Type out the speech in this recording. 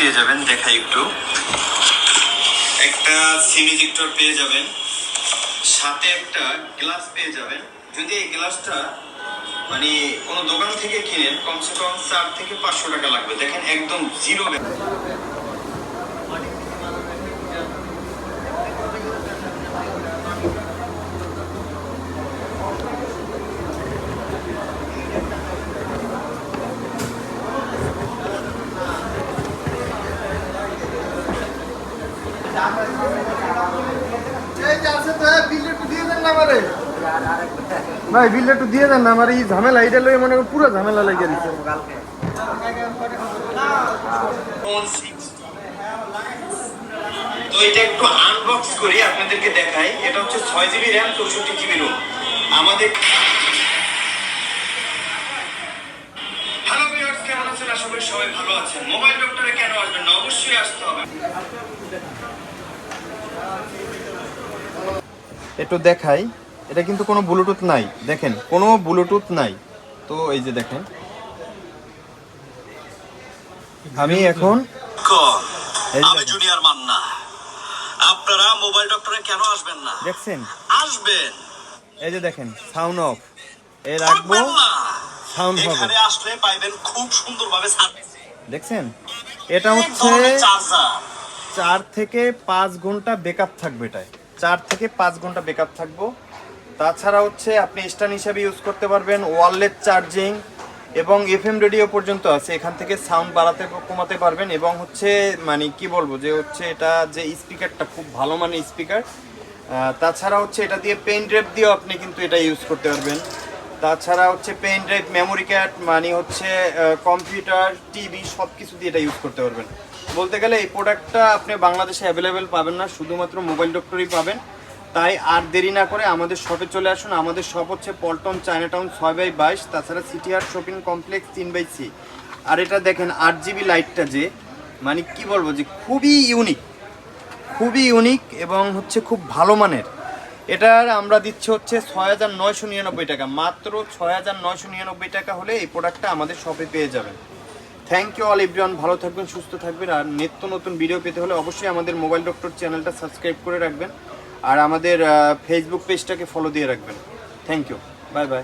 পেয়ে যাবেন, দেখাই একটু। একটা সিম ইজেক্টর পেয়ে যাবেন, সাথে একটা গ্লাস পেয়ে যাবেন। যদি এই গ্লাসটা মানে কোনো দোকান থেকে কিনেন কমসে কম 4 থেকে 500 টাকা লাগবে। দেখেন একদম জিরো। ভাই বিলটা একটু দিয়ে দেন না, আমার এই ঝামেলা এটা লই মনে করি পুরো ঝামেলা লাগিয়ে দিচ্ছে। তো এটা একটু আনবক্স করি আপনাদেরকে দেখাই। এটা হচ্ছে 6GB RAM 64GB ROM আমাদের। হ্যালো ভিউয়ার্স, কেমন আছেন? আশা করি সবাই ভালো আছেন। মোবাইল ডক্টরে কেন আসবেন না, অবশ্যই আসতে হবে। একটু দেখাই, এটা কিন্তু কোনো ব্লুটুথ নাই, দেখেন কোনো ব্লুটুথ নাই। তো এই যে দেখেন আমি এখন আমি জুনিয়র মান্না। আপনারা মোবাইল ডক্টরে কেন আসবেন না? দেখছেন, আসবেন। এই যে দেখেন সাউন্ড অফ, এই রাখবো সাউন্ড হবে। এখানে আসলে পাইবেন খুব সুন্দরভাবে সার্ভিস। দেখছেন, এটা হচ্ছে 4 থেকে 5 ঘন্টা ব্যাকআপ থাকবে। এটায় 4 থেকে 5 ঘন্টা ব্যাকআপ থাকবো। তাছাড়া হচ্ছে আপনি স্ট্যান্ড হিসাবে ইউজ করতে পারবেন, ওয়্যারলেস চার্জিং এবং এফএম রেডিও পর্যন্ত আছে। এখান থেকে সাউন্ড বাড়াতে কমাতে পারবেন এবং হচ্ছে মানে কি বলবো যে হচ্ছে এটা যে স্পিকারটা খুব ভালো মানের স্পিকার। তাছাড়া হচ্ছে এটা দিয়ে পেন ড্রাইভ দিয়েও আপনি কিন্তু এটা ইউজ করতে পারবেন। তাছাড়া হচ্ছে পেন ড্রাইভ, মেমোরি কার্ড মানে হচ্ছে কম্পিউটার, টিভি সব কিছু দিয়ে এটা ইউজ করতে পারবেন। বলতে গেলে এই প্রোডাক্টটা আপনি বাংলাদেশে অ্যাভেলেবেল পাবেন না, শুধুমাত্র মোবাইল ডক্টরই পাবেন। তাই আর দেরি না করে আমাদের শপে চলে আসুন। আমাদের শপ হচ্ছে পল্টন চায়নাটাউন 6/22, তাছাড়া city heart shopping complex 3/C। আর এটা দেখেন 8GB লাইটটা যে মানে কি বলবো যে খুবই ইউনিক এবং হচ্ছে খুব ভালো মানের। এটার আমরা দিচ্ছি হচ্ছে 6,999 টাকা, মাত্র 6,999 টাকা হলে এই প্রোডাক্টটা আমাদের শপে পেয়ে যাবেন। থ্যাংক ইউ অল এভরিওয়ান, ভালো থাকবেন, সুস্থ থাকবেন। আর নিত্য নতুন ভিডিও পেতে হলে অবশ্যই আমাদের মোবাইল ডক্টর চ্যানেলটা সাবস্ক্রাইব করে রাখবেন আর আমাদের ফেসবুক পেজটাকে ফলো দিয়ে রাখবেন। Thank you, bye by.